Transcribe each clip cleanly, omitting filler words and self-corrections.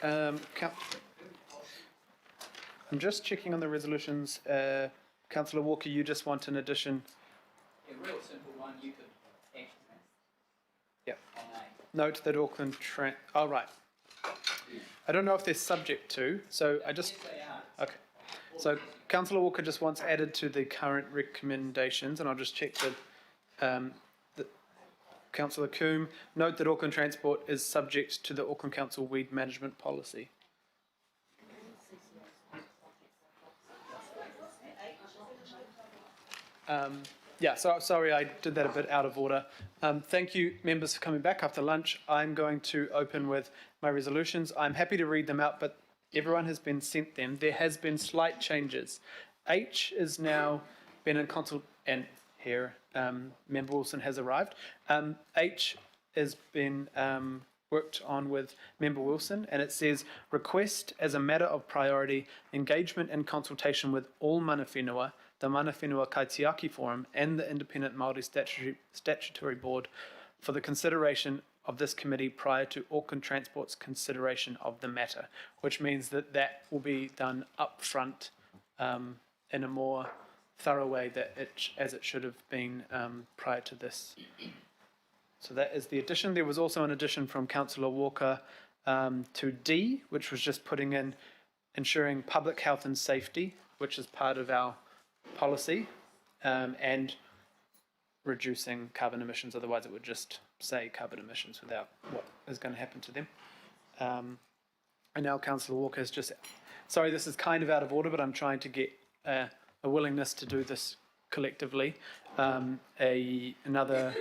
Coun- I'm just checking on the resolutions. Councillor Walker, you just want an addition. A real simple one, you could action Yep. on A. Note that Auckland oh, right. I don't know if they're subject to, so I just. Yes, they are. Okay. So Councillor Walker just wants added to the current recommendations, and I'll just check the Councillor Coombe. Note that Auckland Transport is subject to the Auckland Council weed management policy. Yeah, so sorry I did that a bit out of order. Thank you, members, for coming back after lunch. I'm going to open with my resolutions. I'm happy to read them out, but everyone has been sent them. There has been slight changes. H is now been in consult, and here Member Wilson has arrived. H has been worked on with Member Wilson, and it says, request as a matter of priority, engagement and consultation with all mana whenua, the Mana Whenua Kaitiaki Forum and the Independent Māori Statutory Board for the consideration of this committee prior to Auckland Transport's consideration of the matter, which means that that will be done up front in a more thorough way as it should have been prior to this. So that is the addition. There was also an addition from Councillor Walker to D, which was just putting in ensuring public health and safety, which is part of our policy, and reducing carbon emissions. Otherwise it would just say carbon emissions without what is going to happen to them. And now Councillor Walker has just, sorry, this is kind of out of order, but I'm trying to get a willingness to do this collectively. Another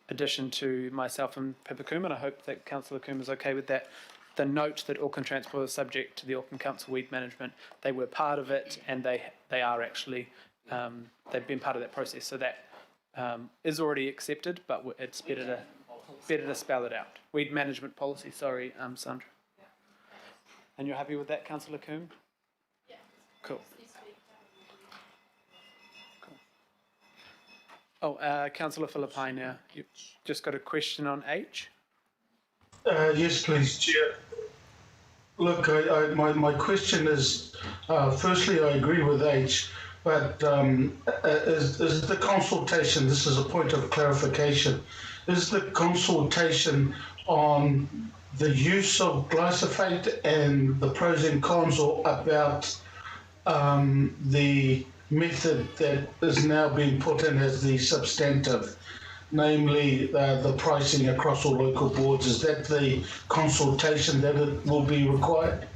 addition to myself and Pippa Coombe, and I hope that Councillor Coombe is okay with that. The note that Auckland Transport is subject to the Auckland Council weed management, they were part of it, and they are actually, they've been part of that process. So that is already accepted, but it's better to spell it out. Weed management policy, sorry, Sandra. And you're happy with that, Councillor Coombe? Yeah. Cool. Oh, Councillor Philippine now. You've just got a question on H? Yes, please, Chair. Look, my question is, firstly, I agree with H, but is the consultation, this is a point of clarification, is the consultation on the use of glyphosate and the pros and cons, or about the method that is now being put in as the substantive, namely the pricing across all local boards? Is that the consultation that it will be required?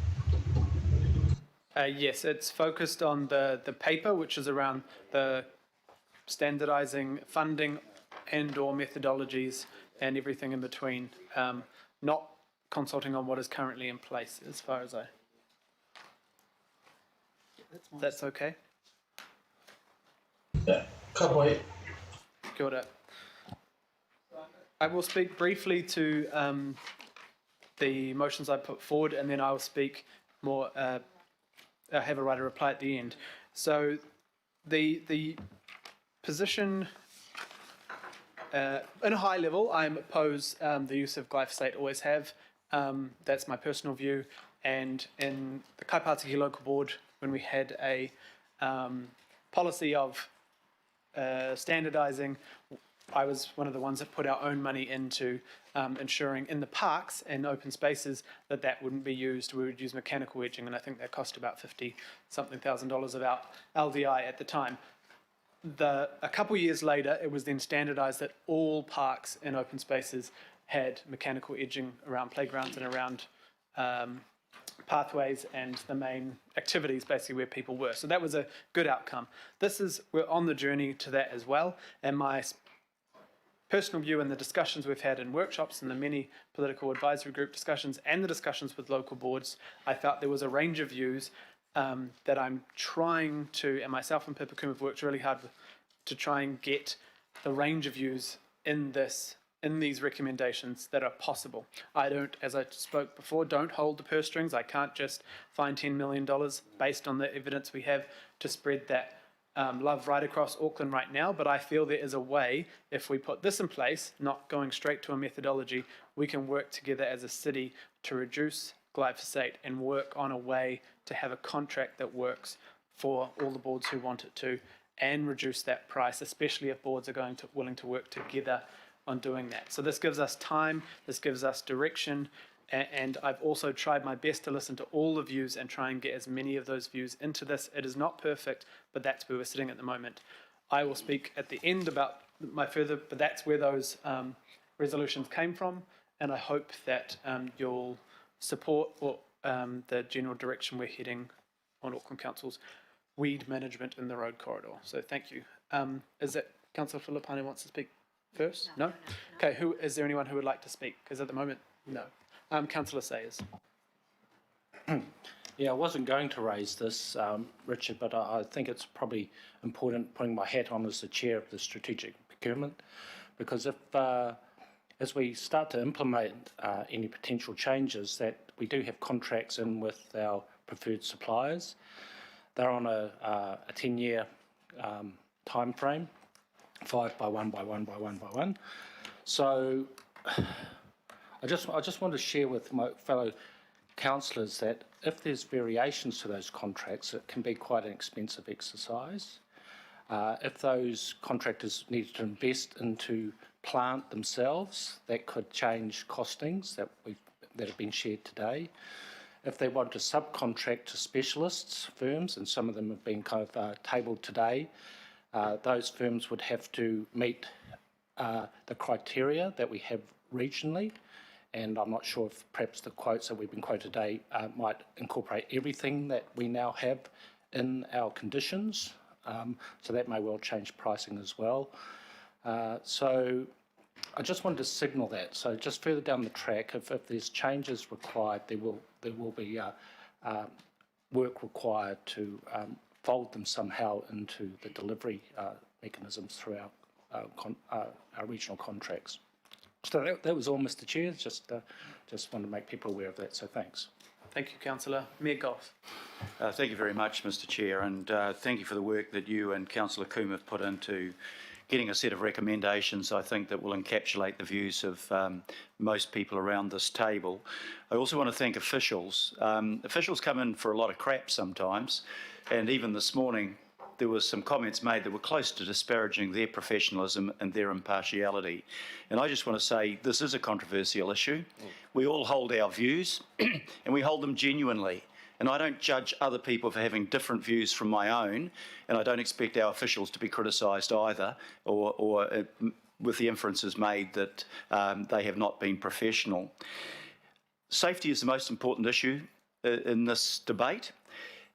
Yes, it's focused on the paper, which is around the standardising funding and or methodologies and everything in between, not consulting on what is currently in place as far as That's okay? Yeah, Kapoi. Kia ora. I will speak briefly to the motions I put forward, and then I will speak more, have a right to reply at the end. So the position, in a high level, I'm opposed the use of glyphosate, always have. That's my personal view. And in the Kaipātiki local board, when we had a policy of standardising, I was one of the ones that put our own money into ensuring in the parks and open spaces that wouldn't be used. We would use mechanical edging, and I think that cost about $50-something thousand of our LDI at the time. A couple years later, it was then standardised that all parks and open spaces had mechanical edging around playgrounds and around pathways and the main activities basically where people were. So that was a good outcome. We're on the journey to that as well, and my personal view in the discussions we've had in workshops and the many political advisory group discussions and the discussions with local boards, I felt there was a range of views that I'm trying to, and myself and Pippa Coombe have worked really hard to try and get the range of views in these recommendations that are possible. I don't, as I spoke before, don't hold the purse strings. I can't just find $10 million based on the evidence we have to spread that love right across Auckland right now, but I feel there is a way, if we put this in place, not going straight to a methodology, we can work together as a city to reduce glyphosate and work on a way to have a contract that works for all the boards who want it to, and reduce that price, especially if boards are willing to work together on doing that. So this gives us time, this gives us direction, and I've also tried my best to listen to all the views and try and get as many of those views into this. It is not perfect, but that's where we're sitting at the moment. I will speak at the end about but that's where those resolutions came from, and I hope that you'll support the general direction we're heading on Auckland Council's weed management in the road corridor. So thank you. Is it Councillor Filipani wants to speak first? No? Okay, is there anyone who would like to speak? Because at the moment, no. Councillor Sayers. Yeah, I wasn't going to raise this, Richard, but I think it's probably important putting my hat on as the chair of the strategic procurement, because if, as we start to implement any potential changes, that we do have contracts in with our preferred suppliers. They're on a 10-year time frame, 5 by 1 by 1 by 1 by 1. So I just want to share with my fellow councillors that if there's variations to those contracts, it can be quite an expensive exercise. If those contractors need to invest into plant themselves, that could change costings that have been shared today. If they want to subcontract to specialists, firms, and some of them have been kind of tabled today, those firms would have to meet the criteria that we have regionally. And I'm not sure if perhaps the quotes that we've been quoted today might incorporate everything that we now have in our conditions. So that may well change pricing as well. So I just wanted to signal that. So just further down the track, if there's changes required, there will be work required to fold them somehow into the delivery mechanisms through our regional contracts. So that was all, Mr. Chair. Just want to make people aware of that. So thanks. Thank you, Councillor. Mayor Goff. Thank you very much, Mr. Chair, and thank you for the work that you and Councillor Coombe have put into getting a set of recommendations, I think, that will encapsulate the views of most people around this table. I also want to thank officials. Officials come in for a lot of crap sometimes, and even this morning there was some comments made that were close to disparaging their professionalism and their impartiality. And I just want to say this is a controversial issue. We all hold our views and we hold them genuinely. And I don't judge other people for having different views from my own, and I don't expect our officials to be criticised either, or with the inferences made that they have not been professional. Safety is the most important issue in this debate,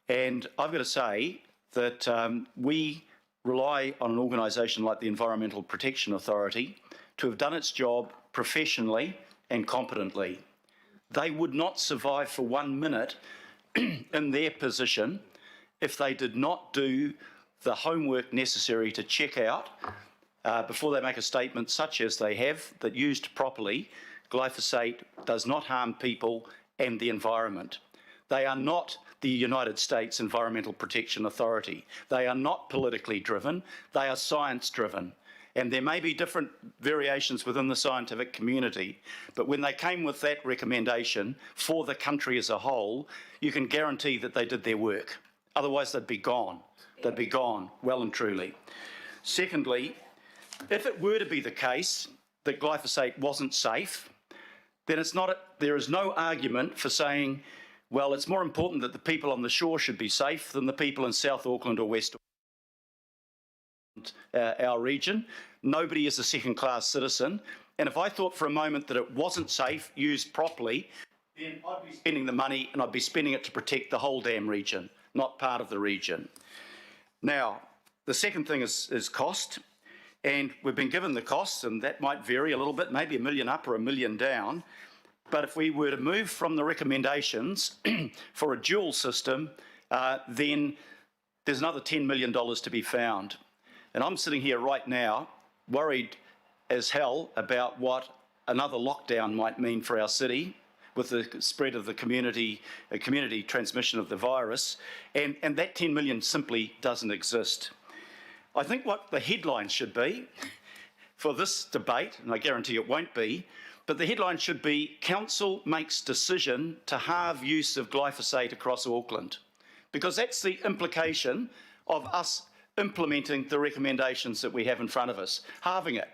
and I've got to say that we rely on an organisation like the Environmental Protection Authority to have done its job professionally and competently. They would not survive for 1 minute in their position if they did not do the homework necessary to check out before they make a statement such as they have, that used properly, glyphosate does not harm people and the environment. They are not the United States Environmental Protection Authority. They are not politically driven, they are science driven. And there may be different variations within the scientific community, but when they came with that recommendation for the country as a whole, you can guarantee that they did their work. Otherwise they'd be gone. They'd be gone, well and truly. Secondly, if it were to be the case that glyphosate wasn't safe, then there is no argument for saying, well, it's more important that the people on the shore should be safe than the people in South Auckland or West our region. Nobody is a second-class citizen. And if I thought for a moment that it wasn't safe, used properly, then I'd be spending the money and I'd be spending it to protect the whole damn region, not part of the region. Now, the second thing is cost. And we've been given the costs, and that might vary a little bit, maybe $1 million up or $1 million down. But if we were to move from the recommendations for a dual system, then there's another $10 million to be found. And I'm sitting here right now worried as hell about what another lockdown might mean for our city with the spread of the community transmission of the virus. And that 10 million simply doesn't exist. I think what the headline should be for this debate, and I guarantee it won't be, But the headline should be, Council makes decision to halve use of glyphosate across Auckland, because that's the implication of us implementing the recommendations that we have in front of us, halving it.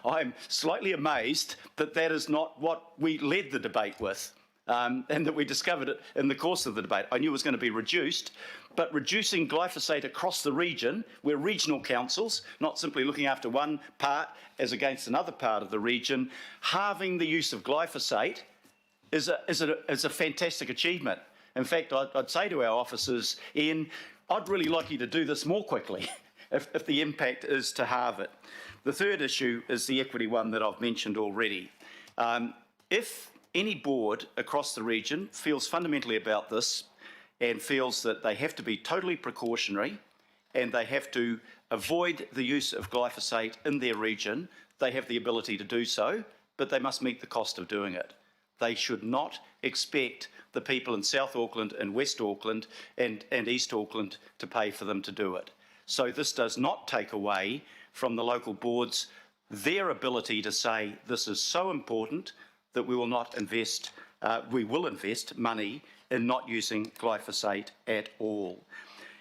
I'm slightly amazed that that is not what we led the debate with, and that we discovered it in the course of the debate. I knew it was going to be reduced, but reducing glyphosate across the region, where regional councils, not simply looking after one part as against another part of the region, halving the use of glyphosate is a fantastic achievement. In fact, I'd say to our officers, Ian, I'd really like you to do this more quickly if the impact is to halve it. The third issue is the equity one that I've mentioned already. If any board across the region feels fundamentally about this and feels that they have to be totally precautionary and they have to avoid the use of glyphosate in their region, they have the ability to do so, but they must meet the cost of doing it. They should not expect the people in South Auckland and West Auckland and East Auckland to pay for them to do it. So this does not take away from the local boards their ability to say this is so important that we will not invest, we will invest money in not using glyphosate at all.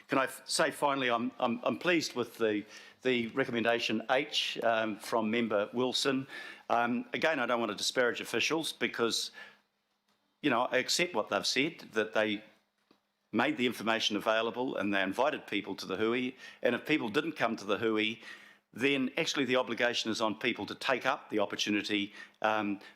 Can I say finally, I'm pleased with the recommendation H from Member Wilson. Again, I don't want to disparage officials because, you know, I accept what they've said, that they made the information available and they invited people to the hui, and if people didn't come to the hui, then actually the obligation is on people to take up the opportunity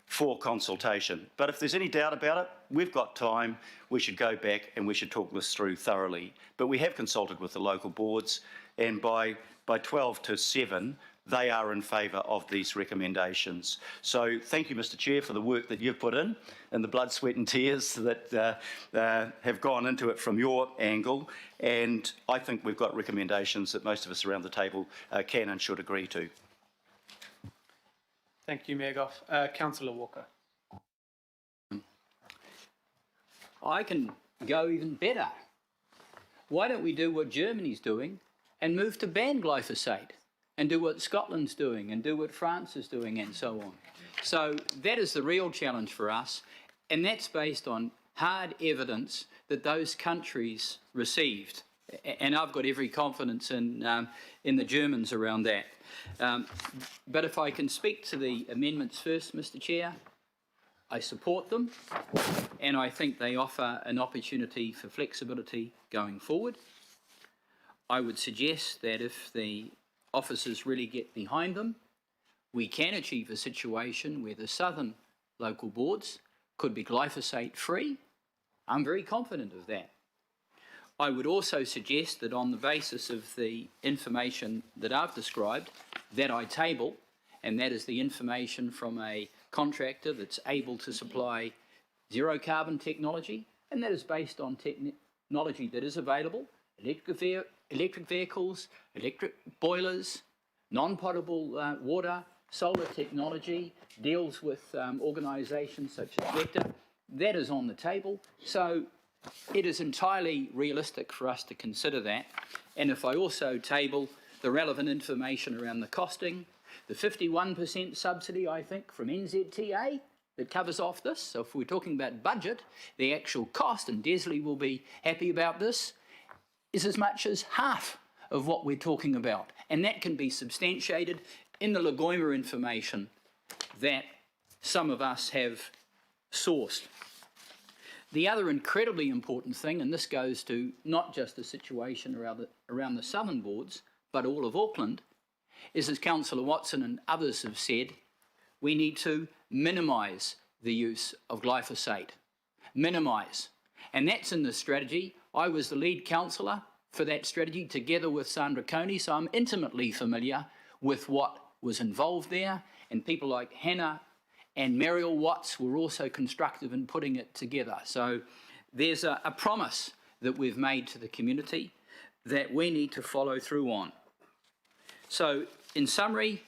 for consultation. But if there's any doubt about it, we've got time, we should go back and we should talk this through thoroughly. But we have consulted with the local boards, and by 12 to 7, they are in favour of these recommendations. So thank you, Mr Chair, for the work that you've put in and the blood, sweat and tears that have gone into it from your angle. And I think we've got recommendations that most of us around the table can and should agree to. Thank you, Mayor Goff. Councillor Walker. I can go even better. Why don't we do what Germany's doing and move to ban glyphosate, and do what Scotland's doing and do what France is doing and so on? So that is the real challenge for us, and that's based on hard evidence that those countries received. And I've got every confidence in the Germans around that. But if I can speak to the amendments first, Mr Chair, I support them, and I think they offer an opportunity for flexibility going forward. I would suggest that if the officers really get behind them, we can achieve a situation where the southern local boards could be glyphosate free. I'm very confident of that. I would also suggest that on the basis of the information that I've described, that I table, and that is the information from a contractor that's able to supply zero carbon technology, and that is based on technology that is available, electric vehicles, electric boilers, non-potable water, solar technology, deals with organisations such as Vector. That is on the table. So it is entirely realistic for us to consider that. And if I also table the relevant information around the costing, the 51% subsidy, I think, from NZTA that covers off this. So if we're talking about budget, the actual cost, and Desley will be happy about this, is as much as half of what we're talking about. And that can be substantiated in the Lagoima information that some of us have sourced. The other incredibly important thing, and this goes to not just the situation around the southern boards, but all of Auckland, is, as Councillor Watson and others have said, we need to minimise the use of glyphosate. Minimise. And that's in the strategy. I was the lead councillor for that strategy together with Sandra Coney, so I'm intimately familiar with what was involved there, and people like Hannah and Mariel Watts were also constructive in putting it together. So there's a promise that we've made to the community that we need to follow through on. So in summary,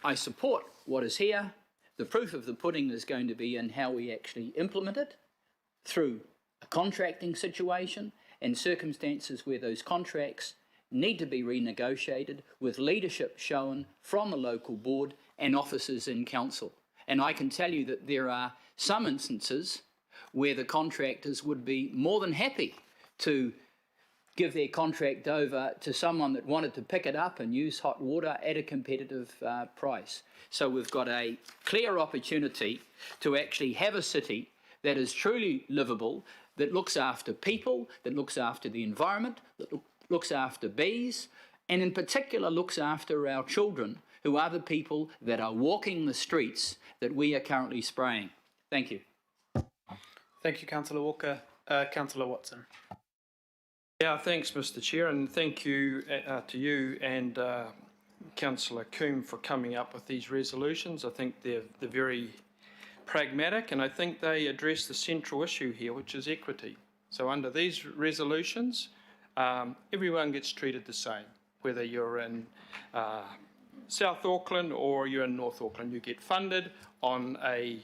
I support what is here. The proof of the pudding is going to be in how we actually implement it through a contracting situation and circumstances where those contracts need to be renegotiated with leadership shown from the local board and officers in council. And I can tell you that there are some instances where the contractors would be more than happy to give their contract over to someone that wanted to pick it up and use hot water at a competitive price. So we've got a clear opportunity to actually have a city that is truly livable, that looks after people, that looks after the environment, that looks after bees, and in particular looks after our children, who are the people that are walking the streets that we are currently spraying. Thank you. Thank you, Councillor Walker. Councillor Watson. Yeah, thanks, Mr. Chair, and thank you to you and Councillor Coombe for coming up with these resolutions. I think they're very pragmatic, and I think they address the central issue here, which is equity. So under these resolutions, everyone gets treated the same, whether you're in South Auckland or you're in North Auckland. You get funded on a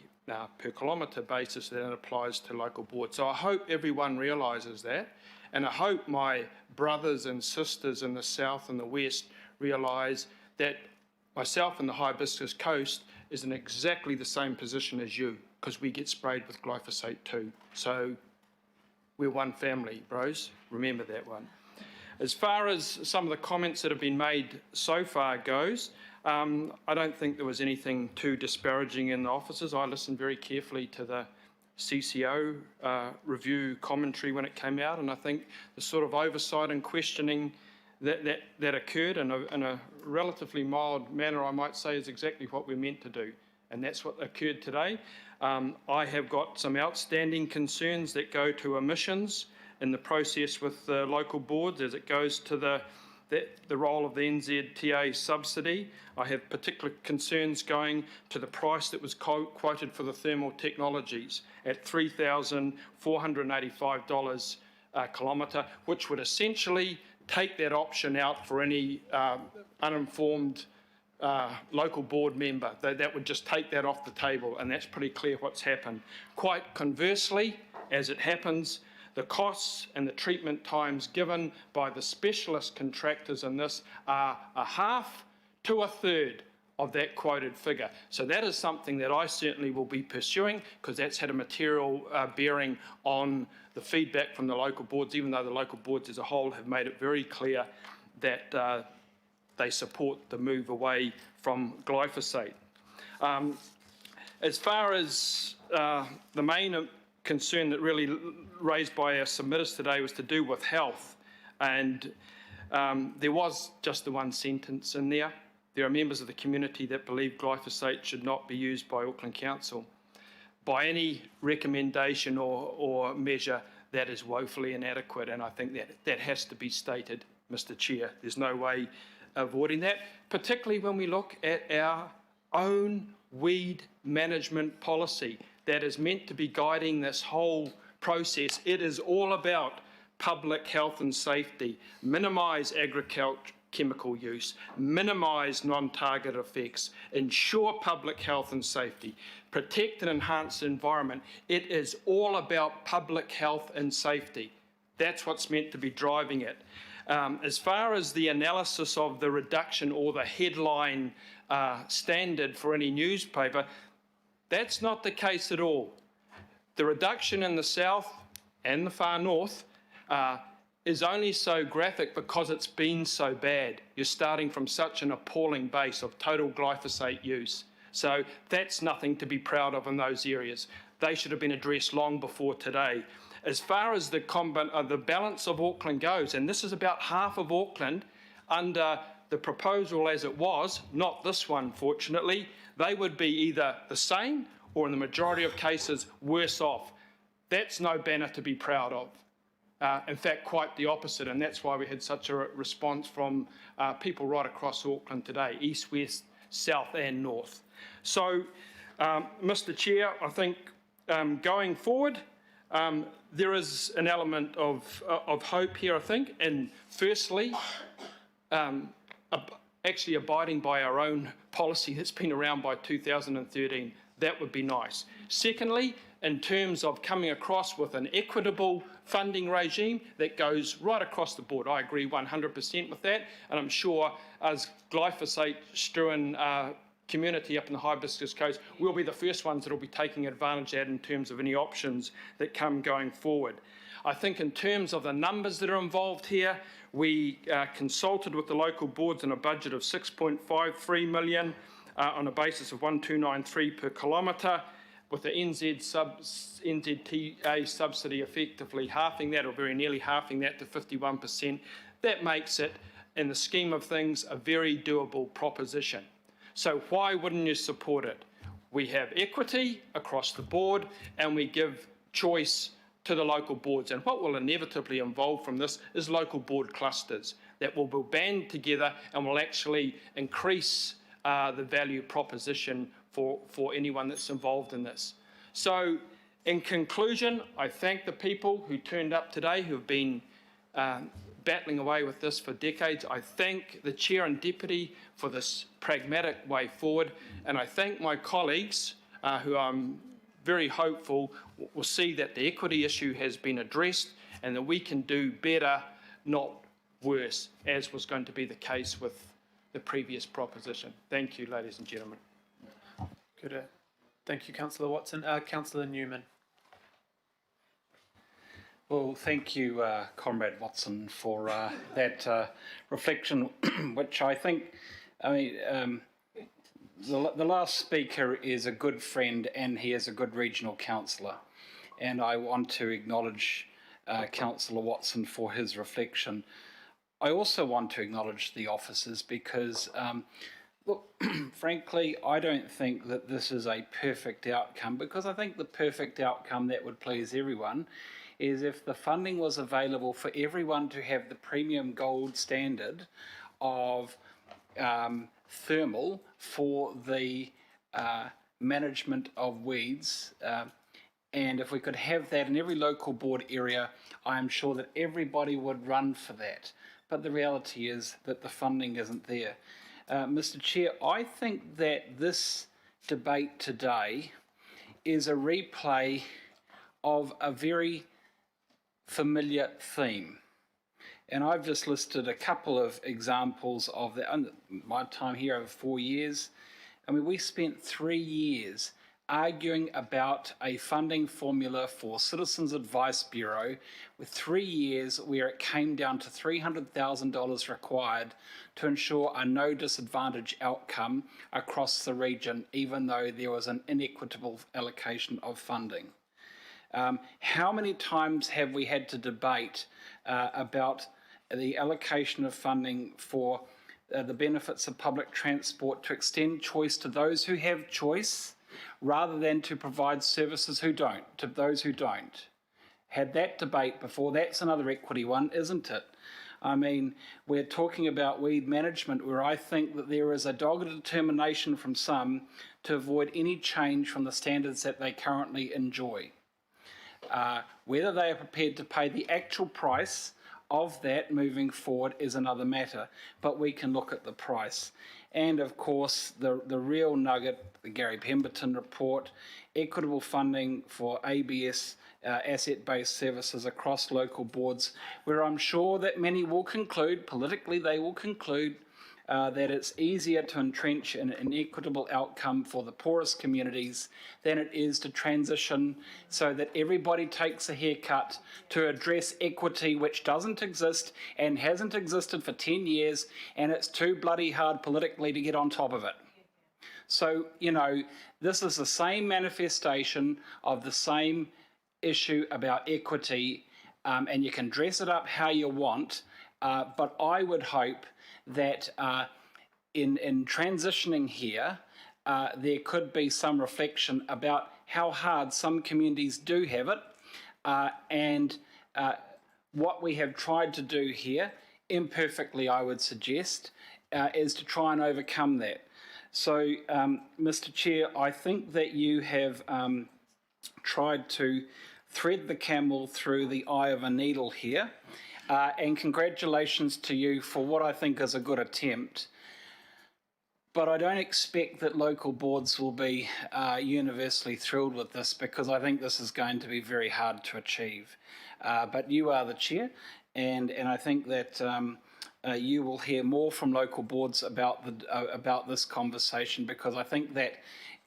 per kilometre basis that applies to local boards. So I hope everyone realises that, and I hope my brothers and sisters in the South and the West realise that myself and the Hibiscus Coast is in exactly the same position as you, because we get sprayed with glyphosate too. So we're one family, bros. Remember that one. As far as some of the comments that have been made so far goes, I don't think there was anything too disparaging in the offices. I listened very carefully to the CCO review commentary when it came out, and I think the sort of oversight and questioning that occurred in a relatively mild manner, I might say, is exactly what we're meant to do, and that's what occurred today. I have got some outstanding concerns that go to emissions in the process with the local boards as it goes to the role of the NZTA subsidy. I have particular concerns going to the price that was quoted for the thermal technologies at $3,485 a kilometre, which would essentially take that option out for any uninformed local board member. That would just take that off the table, and that's pretty clear what's happened. Quite conversely, as it happens, the costs and the treatment times given by the specialist contractors in this are a half to a third of that quoted figure. So that is something that I certainly will be pursuing, because that's had a material bearing on the feedback from the local boards, even though the local boards as a whole have made it very clear that they support the move away from glyphosate. As far as the main concern that really raised by our submitters today was to do with health, and there was just the one sentence in there. There are members of the community that believe glyphosate should not be used by Auckland Council. By any recommendation or measure, that is woefully inadequate, and I think that has to be stated, Mr. Chair. There's no way avoiding that, particularly when we look at our own weed management policy that is meant to be guiding this whole process. It is all about public health and safety, minimise chemical use, minimise non-target effects, ensure public health and safety, protect and enhance the environment. It is all about public health and safety. That's what's meant to be driving it. As far as the analysis of the reduction or the headline standard for any newspaper, that's not the case at all. The reduction in the south and the far north is only so graphic because it's been so bad. You're starting from such an appalling base of total glyphosate use. So that's nothing to be proud of in those areas. They should have been addressed long before today. As far as the balance of Auckland goes, and this is about half of Auckland under the proposal as it was, not this one fortunately, they would be either the same or in the majority of cases worse off. That's no banner to be proud of. In fact, quite the opposite, and that's why we had such a response from people right across Auckland today, east, west, south and north. So, Mr. Chair, I think going forward, there is an element of hope here, I think, and firstly, actually abiding by our own policy that's been around by 2013, that would be nice. Secondly, in terms of coming across with an equitable funding regime that goes right across the board, I agree 100% with that, and I'm sure as glyphosate-strewn community up in the Hibiscus Coast, we'll be the first ones that will be taking advantage of that in terms of any options that come going forward. I think in terms of the numbers that are involved here, we consulted with the local boards on a budget of 6.53 million on a basis of 1293 per kilometre, with the NZTA subsidy effectively halving that, or very nearly halving that to 51%. That makes it, in the scheme of things, a very doable proposition. So why wouldn't you support it? We have equity across the board, and we give choice to the local boards. And what will inevitably involve from this is local board clusters that will be band together and will actually increase the value proposition for anyone that's involved in this. So in conclusion, I thank the people who turned up today, who have been battling away with this for decades. I thank the Chair and Deputy for this pragmatic way forward, and I thank my colleagues who I'm very hopeful will see that the equity issue has been addressed and that we can do better, not worse, as was going to be the case with the previous proposition. Thank you, ladies and gentlemen. Good. Thank you, Councillor Watson. Councillor Newman. Well, thank you, Comrade Watson, for that reflection, which I think, the last speaker is a good friend and he is a good regional councillor. And I want to acknowledge Councillor Watson for his reflection. I also want to acknowledge the officers because, look, frankly, I don't think that this is a perfect outcome, because I think the perfect outcome that would please everyone is if the funding was available for everyone to have the premium gold standard of thermal for the management of weeds. And if we could have that in every local board area, I am sure that everybody would run for that. But the reality is that the funding isn't there. Mr. Chair, I think that this debate today is a replay of a very familiar theme. And I've just listed a couple of examples of that. My time here over 4 years, I mean, we spent 3 years arguing about a funding formula for Citizens Advice Bureau, with 3 years where it came down to $300,000 required to ensure a no disadvantage outcome across the region, even though there was an inequitable allocation of funding. How many times have we had to debate about the allocation of funding for the benefits of public transport to extend choice to those who have choice, rather than to provide services to those who don't? Had that debate before. That's another equity one, isn't it? I mean, we're talking about weed management, where I think that there is a dogged determination from some to avoid any change from the standards that they currently enjoy. Whether they are prepared to pay the actual price of that moving forward is another matter, but we can look at the price. And of course, the real nugget, the Gary Pemberton report, equitable funding for ABS, asset-based services across local boards, where I'm sure that many will conclude, politically they will conclude, that it's easier to entrench an equitable outcome for the poorest communities than it is to transition so that everybody takes a haircut to address equity, which doesn't exist and hasn't existed for 10 years, and it's too bloody hard politically to get on top of it. So, you know, this is the same manifestation of the same issue about equity, and you can dress it up how you want, but I would hope that in transitioning here, there could be some reflection about how hard some communities do have it, and what we have tried to do here, imperfectly I would suggest, is to try and overcome that. So, Mr. Chair, I think that you have tried to thread the camel through the eye of a needle here. And congratulations to you for what I think is a good attempt. But I don't expect that local boards will be universally thrilled with this, because I think this is going to be very hard to achieve. But you are the chair, and I think that you will hear more from local boards about this conversation, because I think that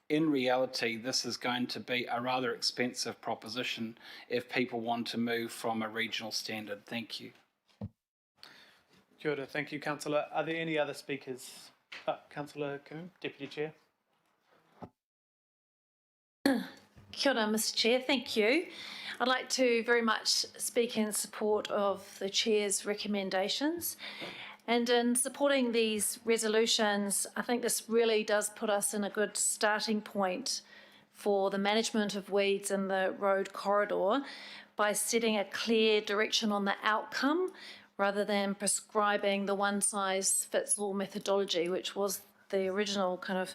in reality this is going to be a rather expensive proposition if people want to move from a regional standard. Thank you. Kia ora. Thank you, Councillor. Are there any other speakers? Councillor Coombe, Deputy Chair. Kia ora, Mr. Chair. Thank you. I'd like to very much speak in support of the Chair's recommendations. And in supporting these resolutions, I think this really does put us in a good starting point for the management of weeds in the road corridor by setting a clear direction on the outcome rather than prescribing the one-size-fits-all methodology, which was the original kind of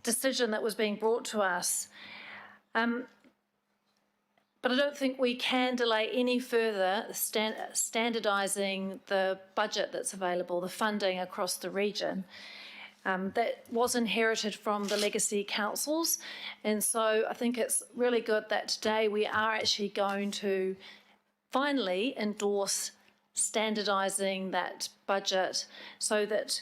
decision that was being brought to us. But I don't think we can delay any further standardising the budget that's available, the funding across the region. That was inherited from the legacy councils. And so I think it's really good that today we are actually going to finally endorse standardising that budget so that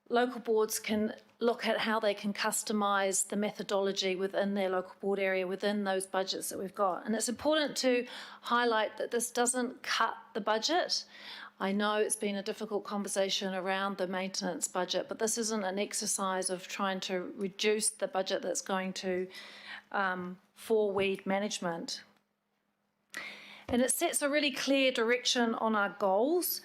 local boards can look at how they can customise the methodology within their local board area, within those budgets that we've got. And it's important to highlight that this doesn't cut the budget. I know it's been a difficult conversation around the maintenance budget, but this isn't an exercise of trying to reduce the budget that's going to for weed management. And it sets a really clear direction on our goals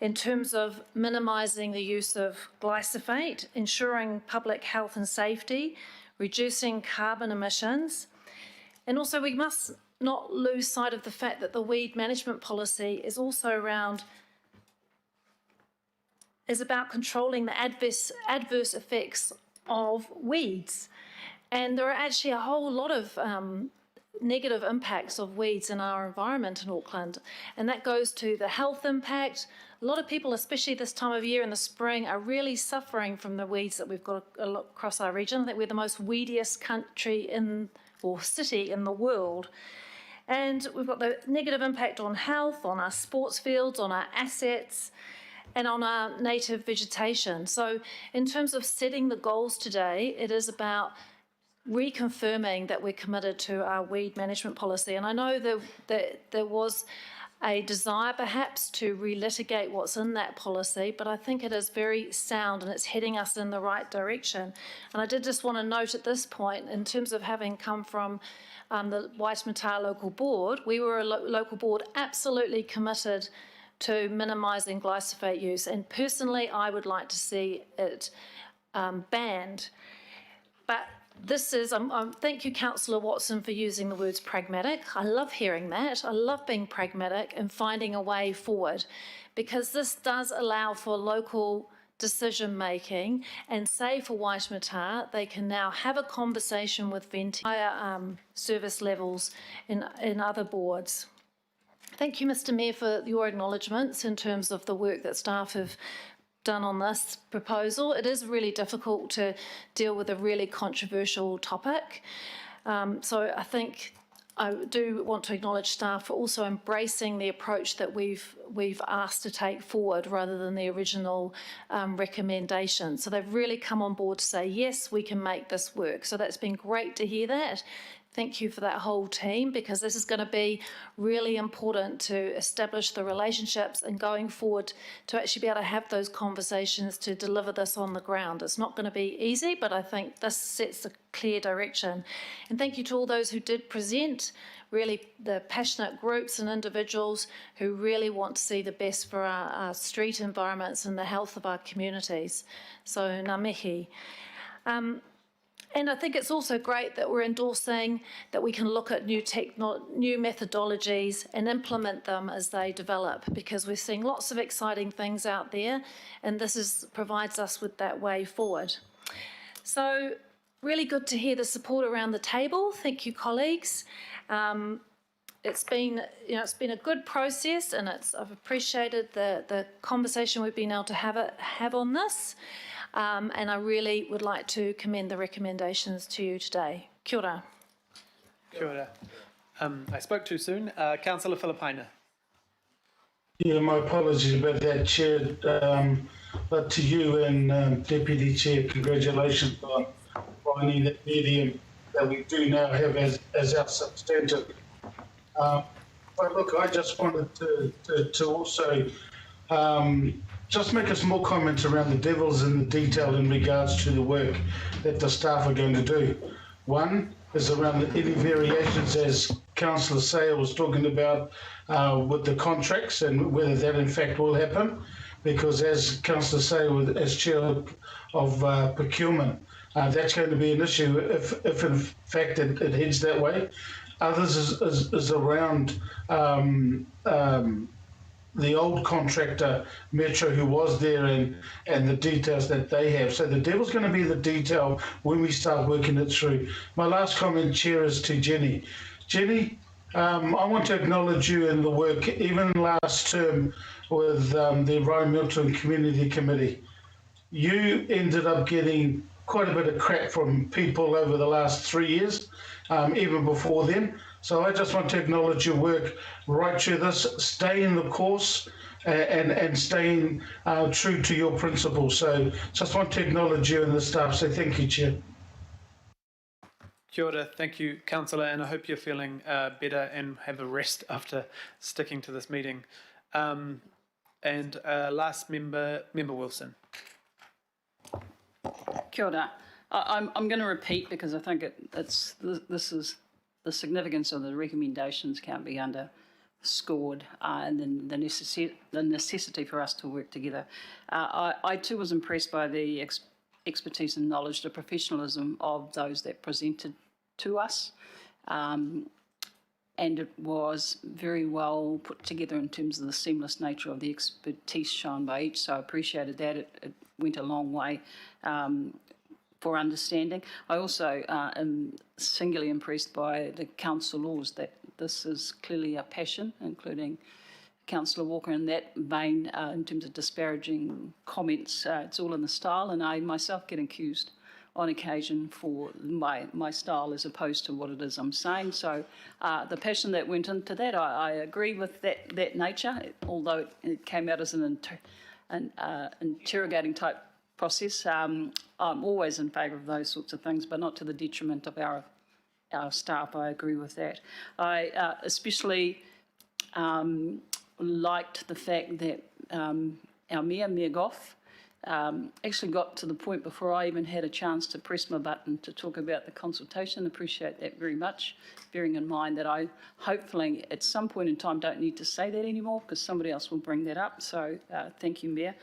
in terms of minimising the use of glyphosate, ensuring public health and safety, reducing carbon emissions. And also we must not lose sight of the fact that the weed management policy is also about controlling the adverse effects of weeds. And there are actually a whole lot of negative impacts of weeds in our environment in Auckland, and that goes to the health impact. A lot of people, especially this time of year in the spring, are really suffering from the weeds that we've got across our region. I think we're the most weediest country or city in the world. And we've got the negative impact on health, on our sports fields, on our assets, and on our native vegetation. So in terms of setting the goals today, it is about reconfirming that we're committed to our weed management policy. And I know that there was a desire perhaps to relitigate what's in that policy, but I think it is very sound and it's heading us in the right direction. And I did just want to note at this point, in terms of having come from the Waitemata local board, we were a local board absolutely committed to minimising glyphosate use. And personally, I would like to see it banned. But this is, thank you, Councillor Watson, for using the words pragmatic. I love hearing that. I love being pragmatic and finding a way forward, because this does allow for local decision making, and say for Waitemata, they can now have a conversation with higher service levels in other boards. Thank you, Mr. Mayor, for your acknowledgements in terms of the work that staff have done on this proposal. It is really difficult to deal with a really controversial topic. So I think I do want to acknowledge staff for also embracing the approach that we've asked to take forward rather than the original recommendation. So they've really come on board to say, yes, we can make this work. So that's been great to hear that. Thank you for that whole team, because this is going to be really important to establish the relationships and going forward to actually be able to have those conversations to deliver this on the ground. It's not going to be easy, but I think this sets a clear direction. And thank you to all those who did present, really the passionate groups and individuals who really want to see the best for our street environments and the health of our communities. So ngā mihi. And I think it's also great that we're endorsing that we can look at new methodologies and implement them as they develop, because we're seeing lots of exciting things out there, and this provides us with that way forward. So really good to hear the support around the table. Thank you, colleagues. It's been a good process, and I've appreciated the conversation we've been able to have on this. And I really would like to commend the recommendations to you today. Kia ora. Kia ora. I spoke too soon. Councillor Filipaina. Yeah, my apologies about that, Chair. But to you and Deputy Chair, congratulations on finding that medium that we do now have as our substantive. Um, but look, I just wanted to also just make a small comment around the devil's in the detail in regards to the work that the staff are going to do. One is around any variations, as Councillor Sayer was talking about, with the contracts and whether that in fact will happen. Because as Councillor Sayer, as Chair of Procurement, that's going to be an issue if in fact it heads that way. Others is around the old contractor, Metro, who was there, and the details that they have. So the devil's going to be the detail when we start working it through. My last comment, Chair, is to Jenny. Jenny, I want to acknowledge you in the work, even last term with the Environmental and Community Committee. You ended up getting quite a bit of crap from people over the last 3 years, even before then. So I just want to acknowledge your work right through this. Stay in the course and staying true to your principles. So just want to acknowledge you and the staff. So thank you, Chair. Kia ora. Thank you, Councillor, and I hope you're feeling better and have a rest after sticking to this meeting. Last member Wilson. Kia ora. I'm going to repeat because I think this is the significance of the recommendations can't be underscored, and then the necessity for us to work together. I too was impressed by the expertise and knowledge, the professionalism of those that presented to us, and it was very well put together in terms of the seamless nature of the expertise shown by each. So I appreciated that. It went a long way for understanding. I also am singularly impressed by the councillors, that this is clearly a passion, including Councillor Walker in that vein, in terms of disparaging comments. It's all in the style, and I myself get accused on occasion for my style as opposed to what it is I'm saying. So the passion that went into that, I agree with that nature, although it came out as an interrogating type process. I'm always in favour of those sorts of things, but not to the detriment of our staff. I agree with that. I especially liked the fact that our Mayor Goff, actually got to the point before I even had a chance to press my button to talk about the consultation. Appreciate that very much, bearing in mind that I hopefully at some point in time don't need to say that anymore because somebody else will bring that up. So thank you, Mayor.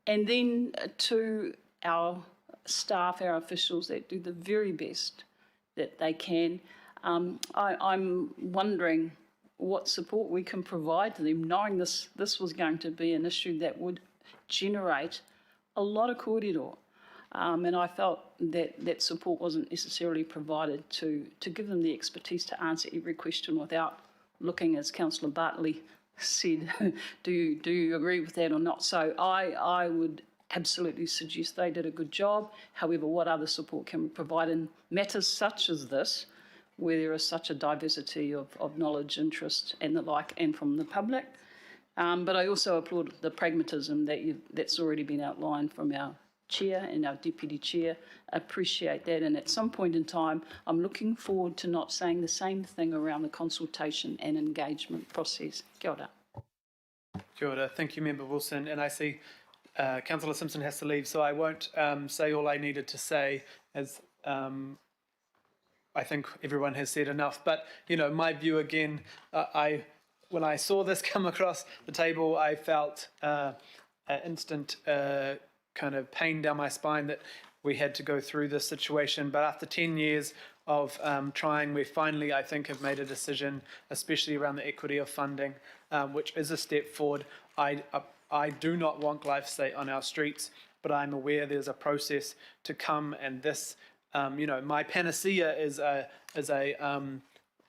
And then to our staff, our officials that do the very best that they can, I'm wondering what support we can provide to them, knowing this was going to be an issue that would generate a lot of kōrero. And I felt that support wasn't necessarily provided to give them the expertise to answer every question without looking, as Councillor Bartley said, do you agree with that or not? So I would absolutely suggest they did a good job. However, what other support can we provide in matters such as this, where there is such a diversity of knowledge, interest and the like, and from the public? But I also applaud the pragmatism that's already been outlined from our chair and our deputy chair. Appreciate that. And at some point in time, I'm looking forward to not saying the same thing around the consultation and engagement process. Kia ora. Kia ora. Thank you, Member Wilson. And I see Councillor Simpson has to leave, so I won't say all I needed to say, as I think everyone has said enough. But, my view again, when I saw this come across the table, I felt an instant kind of pain down my spine that we had to go through this situation. But after 10 years of trying, we finally, I think, have made a decision, especially around the equity of funding, which is a step forward. I do not want glyphosate on our streets, but I'm aware there's a process to come, and this, my panacea is a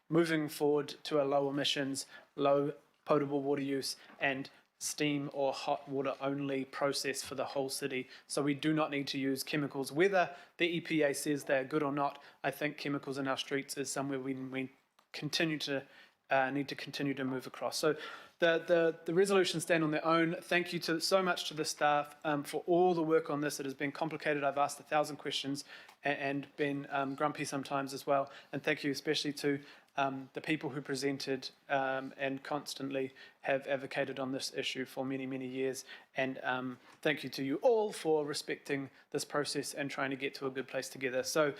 moving forward to a low emissions, low potable water use, and steam or hot water only process for the whole city. So we do not need to use chemicals. Whether the EPA says they're good or not, I think chemicals in our streets is somewhere we continue to need to continue to move across. So the resolutions stand on their own. Thank you so much to the staff for all the work on this. It has been complicated. I've asked 1,000 questions and been grumpy sometimes as well. And thank you especially to the people who presented and constantly have advocated on this issue for many, many years. And thank you to you all for respecting this process and trying to get to a good place together. So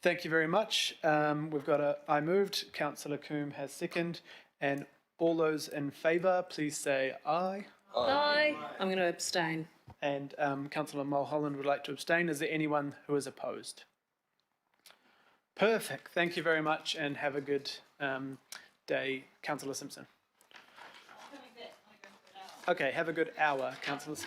thank you very much. We've got I moved, Councillor Coombe has second, and all those in favour, please say aye. Aye. I'm going to abstain. And Councillor Mulholland would like to abstain. Is there anyone who is opposed? Perfect. Thank you very much and have a good day, Councillor Simpson. Okay, have a good hour, Councillor Simpson.